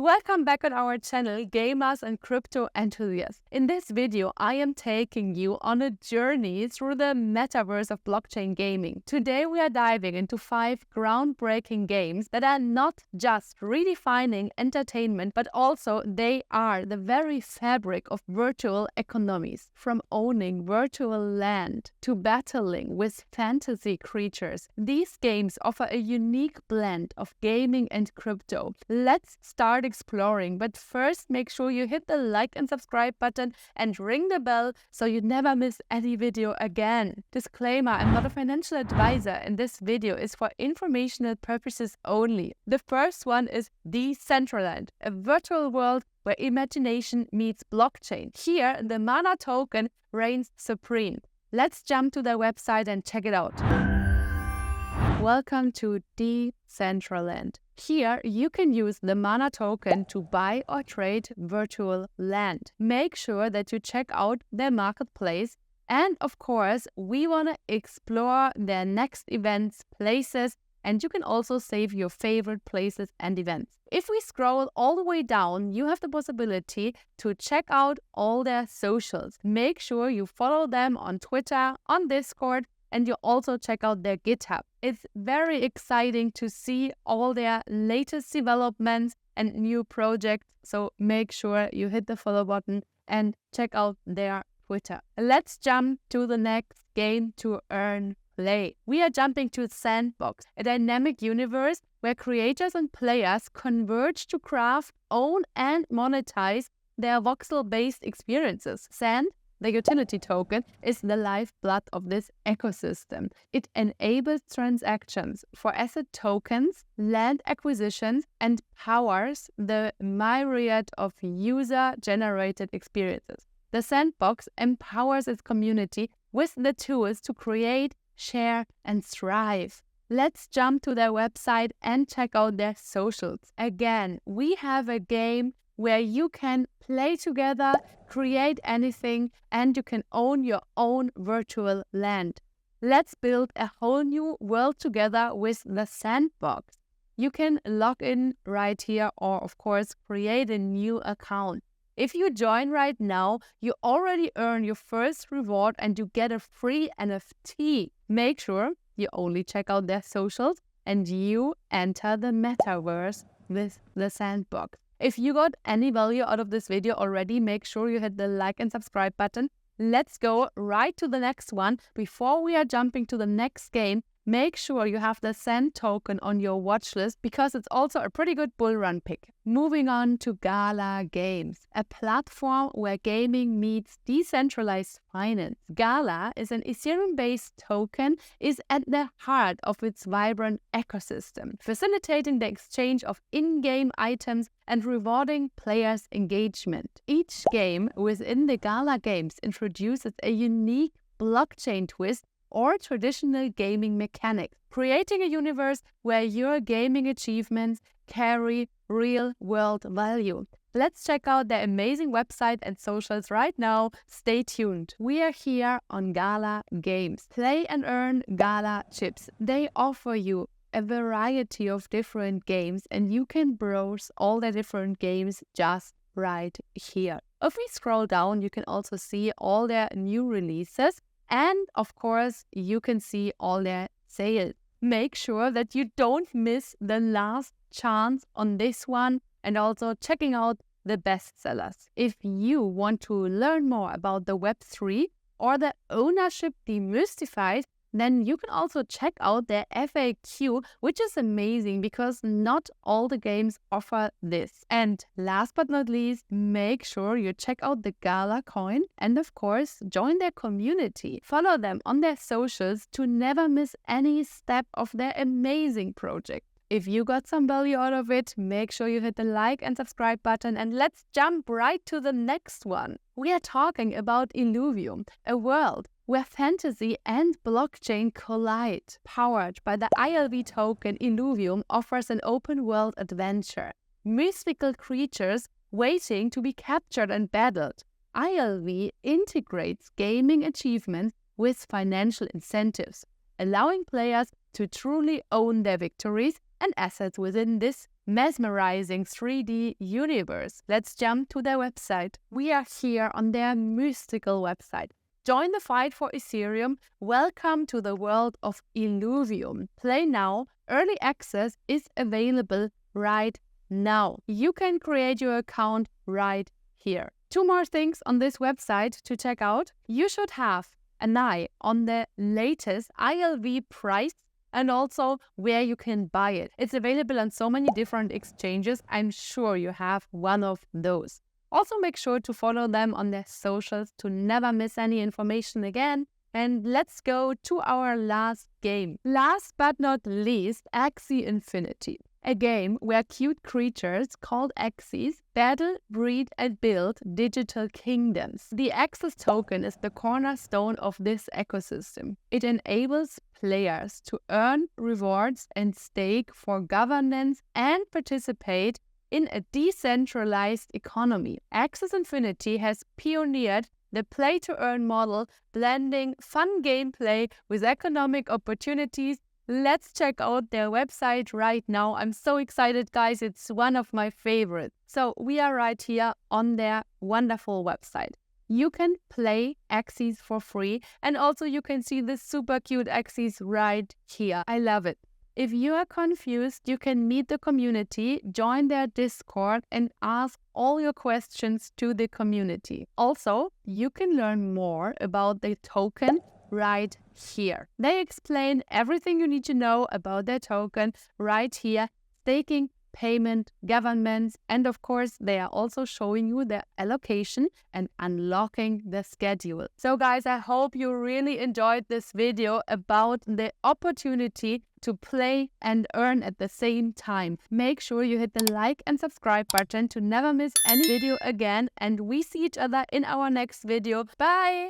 Welcome back on our channel, gamers and crypto enthusiasts. In this video, I am taking you on a journey through the metaverse of blockchain gaming. Today, we are diving into 5 groundbreaking games that are not just redefining entertainment, but also they are the very fabric of virtual economies. From owning virtual land to battling with fantasy creatures, these games offer a unique blend of gaming and crypto. Let's start exploring, but first make sure you hit the like and subscribe button and ring the bell so you never miss any video again. Disclaimer, I'm not a financial advisor and this video is for informational purposes only. The first one is Decentraland, a virtual world where imagination meets blockchain. Here, the mana token reigns supreme. Let's jump to their website and check it out. Welcome to Decentraland. Here, you can use the mana token to buy or trade virtual land. Make sure that you check out their marketplace. And of course, we want to explore their next events, places, and you can also save your favorite places and events. If we scroll all the way down, you have the possibility to check out all their socials. Make sure you follow them on Twitter, on Discord, and you also check out their GitHub. It's very exciting to see all their latest developments and new projects, so make sure you hit the follow button and check out their Twitter. Let's jump to the next game to earn play. We are jumping to Sandbox, a dynamic universe where creators and players converge to craft, own, and monetize their voxel-based experiences. Sand, the utility token, is the lifeblood of this ecosystem. It enables transactions for asset tokens, land acquisitions, and powers the myriad of user-generated experiences. The Sandbox empowers its community with the tools to create, share, and thrive. Let's jump to their website and check out their socials. Again, we have a game where you can play together, create anything, and you can own your own virtual land. Let's build a whole new world together with the Sandbox. You can log in right here or, of course, create a new account. If you join right now, you already earn your first reward and you get a free NFT. Make sure you only check out their socials and you enter the metaverse with the Sandbox. If you got any value out of this video already, make sure you hit the like and subscribe button. Let's go right to the next one. Before we are jumping to the next game, make sure you have the Sand token on your watch list because it's also a pretty good bull run pick. Moving on to Gala Games, a platform where gaming meets decentralized finance. Gala is an Ethereum-based token, is at the heart of its vibrant ecosystem, facilitating the exchange of in-game items and rewarding players' engagement. Each game within the Gala Games introduces a unique blockchain twist or traditional gaming mechanics, creating a universe where your gaming achievements carry real-world value. Let's check out their amazing website and socials right now. Stay tuned. We are here on Gala Games. Play and earn Gala chips. They offer you a variety of different games and you can browse all the different games just right here. If we scroll down, you can also see all their new releases. And of course, you can see all their sales. Make sure that you don't miss the last chance on this one and also checking out the bestsellers. If you want to learn more about the Web3 or the ownership demystified, then you can also check out their FAQ, which is amazing because not all the games offer this. And last but not least, make sure you check out the Gala coin and of course, join their community. Follow them on their socials to never miss any step of their amazing project. If you got some value out of it, make sure you hit the like and subscribe button and let's jump right to the next one. We are talking about Illuvium, a world where fantasy and blockchain collide. Powered by the ILV token, Illuvium offers an open-world adventure. Mystical creatures waiting to be captured and battled. ILV integrates gaming achievements with financial incentives, allowing players to truly own their victories and assets within this mesmerizing 3D universe. Let's jump to their website. We are here on their mystical website. Join the fight for Ethereum. Welcome to the world of Illuvium. Play now. Early access is available right now. You can create your account right here. 2 more things on this website to check out. You should have an eye on the latest ILV price and also where you can buy it. It's available on so many different exchanges. I'm sure you have one of those. Also make sure to follow them on their socials to never miss any information again. And let's go to our last game. Last but not least, Axie Infinity. A game where cute creatures called Axies battle, breed, and build digital kingdoms. The Axis token is the cornerstone of this ecosystem. It enables players to earn rewards and stake for governance and participate in a decentralized economy. Axis Infinity has pioneered the play-to-earn model, blending fun gameplay with economic opportunities. Let's check out their website right now. I'm so excited, guys. It's one of my favorites. So we are right here on their wonderful website. You can play Axies for free, and also you can see the super cute Axies right here. I love it. If you are confused, you can meet the community, join their Discord, and ask all your questions to the community. Also, you can learn more about the token right here. They explain everything you need to know about their token right here: staking, payment, governments, and of course, they are also showing you the allocation and unlocking the schedule. So guys, I hope you really enjoyed this video about the opportunity to play and earn at the same time. Make sure you hit the like and subscribe button to never miss any video again, and we see each other in our next video. Bye!